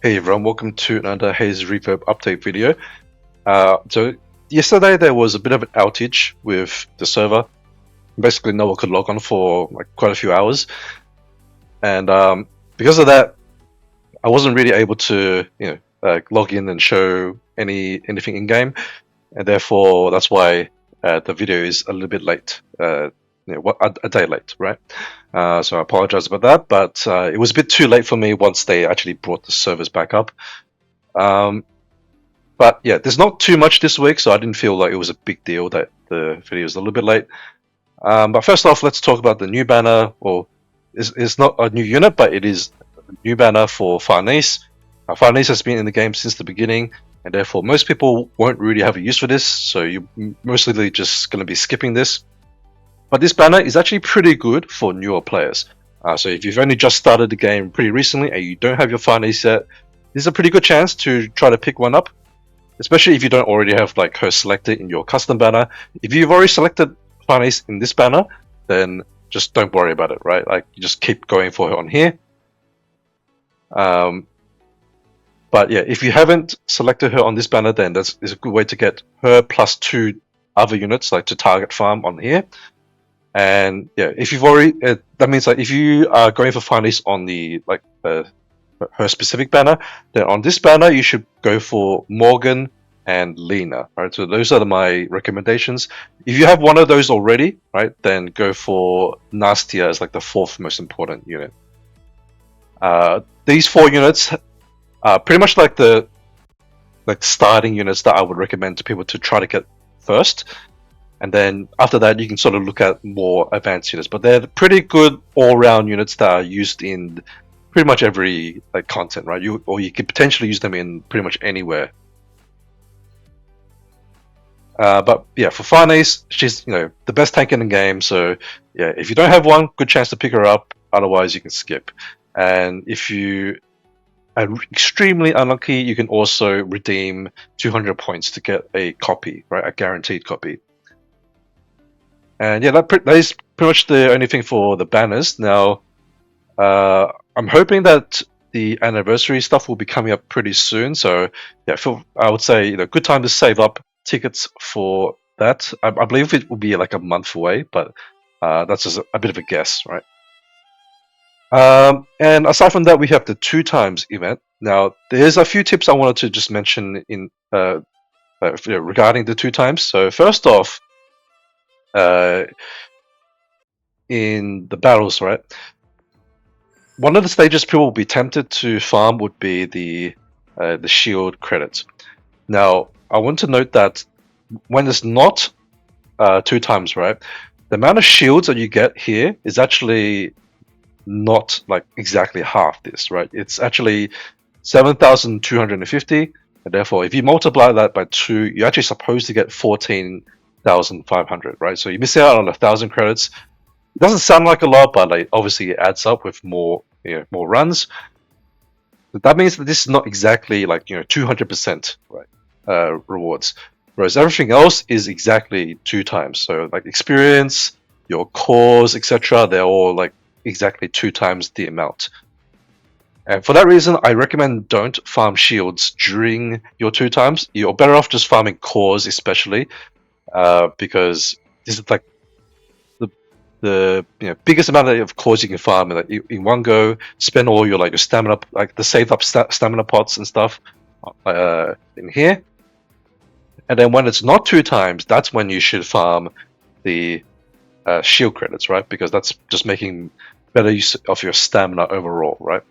Hey everyone, welcome to another Haze Reverb update video. So yesterday there was a bit of an outage with the server. Basically no one could log on for like quite a few hours. And because of that, I wasn't really able to log in and show anything in-game. And therefore that's why the video is a little bit late. A day late, right? So I apologize about that, but it was a bit too late for me once they actually brought the servers back up. But yeah, there's not too much this week, so I didn't feel like it was a big deal that the video was a little bit late. But first off, let's talk about the new banner. Well, it's not a new unit, but it is a new banner for Farnese. Farnese has been in the game since the beginning, and therefore most people won't really have a use for this, so you're mostly just going to be skipping this. But this banner is actually pretty good for newer players. So if you've only just started the game pretty recently and you don't have your Farnese set, this is a pretty good chance to try to pick one up. Especially if you don't already have like her selected in your custom banner. If you've already selected Farnese in this banner, then just don't worry about it, right? Like you just keep going for her on here. But yeah, if you haven't selected her on this banner, then that's a good way to get her plus 2 other units like to target farm on here. And yeah, if you've already, that means like if you are going for Farnese on the her specific banner, then on this banner you should go for Morgan and Lina, right? So those are my recommendations. If you have one of those already, right, then go for Nastia as like the 4th most important unit. These 4 units are pretty much like the starting units that I would recommend to people to try to get first. And then after that, you can sort of look at more advanced units. But they're pretty good all-round units that are used in pretty much every content, right? You could potentially use them in pretty much anywhere. But yeah, for Farnese, she's the best tank in the game. So yeah, if you don't have one, good chance to pick her up. Otherwise, you can skip. And if you are extremely unlucky, you can also redeem 200 points to get a copy, right? A guaranteed copy. And yeah, that is pretty much the only thing for the banners. Now, I'm hoping that the anniversary stuff will be coming up pretty soon. So yeah, I would say good time to save up tickets for that. I believe it will be like a month away, but that's just a bit of a guess, right? And aside from that, we have the 2 times event. Now, there's a few tips I wanted to just mention in regarding the 2 times. So first off, in the battles, right? One of the stages people will be tempted to farm would be the shield credits. Now, I want to note that when it's not 2 times, right? The amount of shields that you get here is actually not like exactly half this, right? It's actually 7,250, and therefore, if you multiply that by 2, you're actually supposed to get 14,500, right? So you miss out on 1,000 credits. It doesn't sound like a lot, but like obviously it adds up with more runs. But that means that this is not exactly like 200%, right? Rewards, whereas everything else is exactly 2 times. So like experience, your cores, etc., they're all like exactly 2 times the amount. And for that reason, I recommend don't farm shields during your 2 times. You're better off just farming cores, especially because this is like the biggest amount of cores you can farm in one go. Spend all your your stamina, like the saved up stamina pots and stuff in here. And then when it's not 2 times, that's when you should farm the shield credits, right? Because that's just making better use of your stamina overall, right?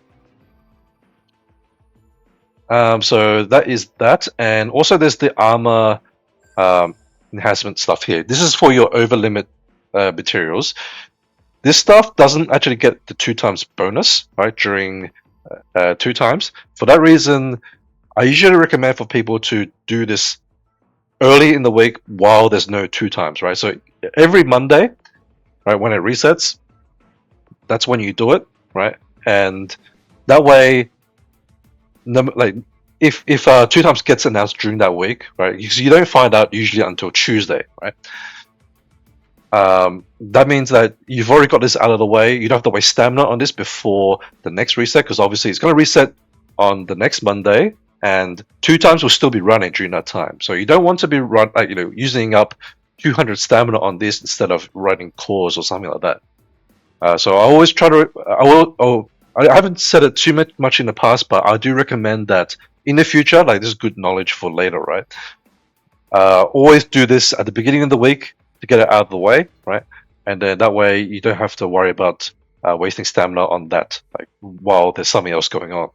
So that is that, and also there's the armor enhancement stuff here. This is for your over limit materials. This stuff doesn't actually get the 2 times bonus, right, during 2 times. For that reason, I usually recommend for people to do this early in the week while there's no 2 times, right? So every Monday, right, when it resets, that's when you do it, right? And that way, if 2 times gets announced during that week, right, you don't find out usually until Tuesday, right? That means that you've already got this out of the way. You don't have to waste stamina on this before the next reset, because obviously it's going to reset on the next Monday, and 2 times will still be running during that time. So you don't want to be using up 200 stamina on this instead of running cores or something like that. So I always try to. I haven't said it too much in the past, but I do recommend that in the future. Like, this is good knowledge for later, right? Always do this at the beginning of the week to get it out of the way, right? And then that way you don't have to worry about wasting stamina on that, like while there's something else going on.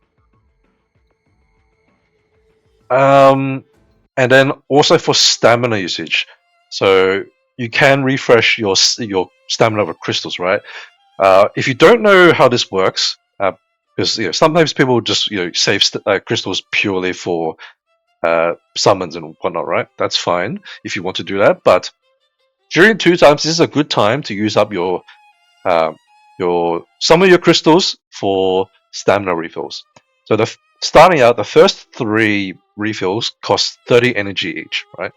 And then also for stamina usage, so you can refresh your stamina with crystals, right? If you don't know how this works, because sometimes people just save crystals purely for summons and whatnot, right? That's fine if you want to do that, but during 2 times, this is a good time to use up some of your crystals for stamina refills. So starting out, the first 3 refills cost 30 energy each, right?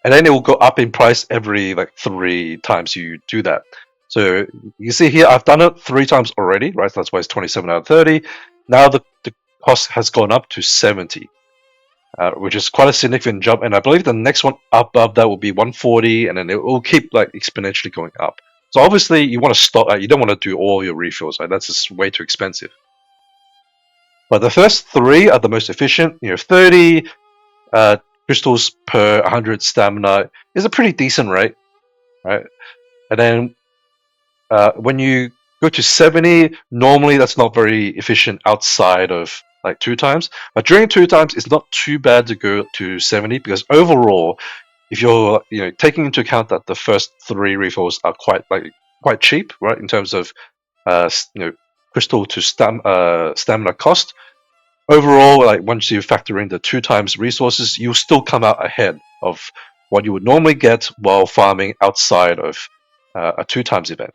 And then it will go up in price every 3 times you do that. So you see here, I've done it 3 times already, right? So that's why it's 27 out of 30. Now the cost has gone up to 70. Which is quite a significant jump, and I believe the next one above that will be 140, and then it will keep exponentially going up. So obviously you want to stop. You don't want to do all your refills. Right? That's just way too expensive. But the first 3 are the most efficient. 30 crystals per 100 stamina is a pretty decent rate, right? And then when you go to 70, normally that's not very efficient outside of 2 times, but during 2 times it's not too bad to go to 70, because overall, if you're taking into account that the first 3 refills are quite cheap, right, in terms of crystal to stamina cost, overall, once you factor in the 2 times resources, you'll still come out ahead of what you would normally get while farming outside of a 2 times event.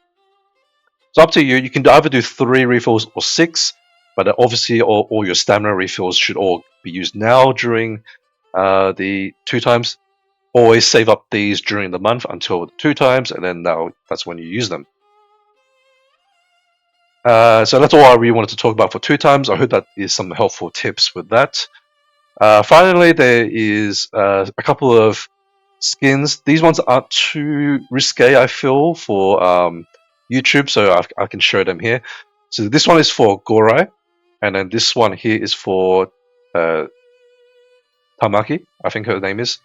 It's up to you. You can either do 3 refills or 6, but obviously all your stamina refills should all be used now during the 2 times. Always save up these during the month until the 2 times, and then that's when you use them. So that's all I really wanted to talk about for 2 times. I hope that is some helpful tips with that. Finally, there is a couple of skins. These ones aren't too risque, I feel, for YouTube, so I can show them here. So this one is for Gorai, and then this one here is for Tamaki. I think her name is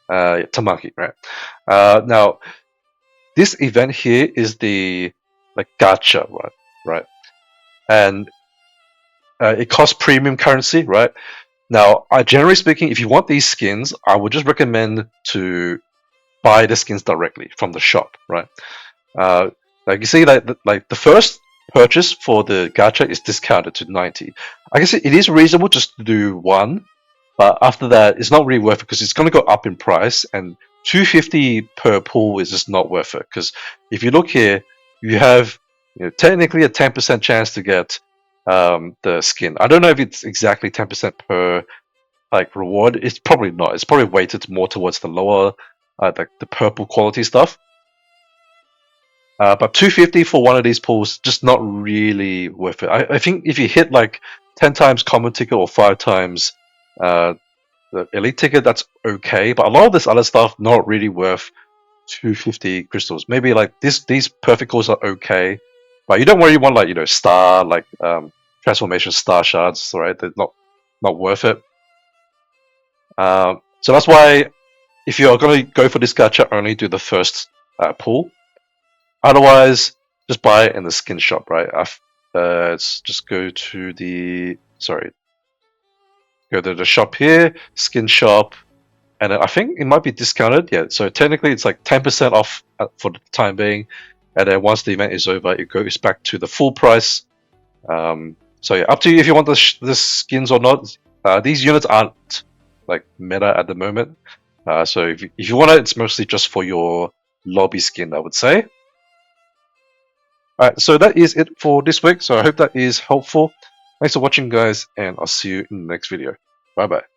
Tamaki, right? Now, this event here is the gacha, right? And it costs premium currency, right? Now, generally speaking, if you want these skins, I would just recommend to buy the skins directly from the shop, right? You see, the first purchase for the gacha is discounted to 90. I guess it is reasonable just to do 1, but after that, it's not really worth it because it's going to go up in price, and 250 per pull is just not worth it. Because if you look here, you have technically a 10% chance to get the skin. I don't know if it's exactly 10% per reward. It's probably not. It's probably weighted more towards the lower, the purple quality stuff. But 250 for one of these pulls, just not really worth it. I think if you hit 10 times common ticket or 5 times the elite ticket, that's okay. But a lot of this other stuff, not really worth 250 crystals. Maybe these perfect cores are okay, but you don't really want star transformation star shards, right? They're not worth it. So that's why if you're going to go for this gacha, only do the first pull. Otherwise, just buy it in the skin shop, right? Let's just go to the shop here, skin shop, and I think it might be discounted. Yeah, so technically it's 10% off for the time being, and then once the event is over, it goes back to the full price. So yeah, up to you if you want the skins or not. These units aren't meta at the moment, so if you want it, it's mostly just for your lobby skin, I would say. Alright, so that is it for this week. So I hope that is helpful. Thanks for watching, guys, and I'll see you in the next video. Bye bye.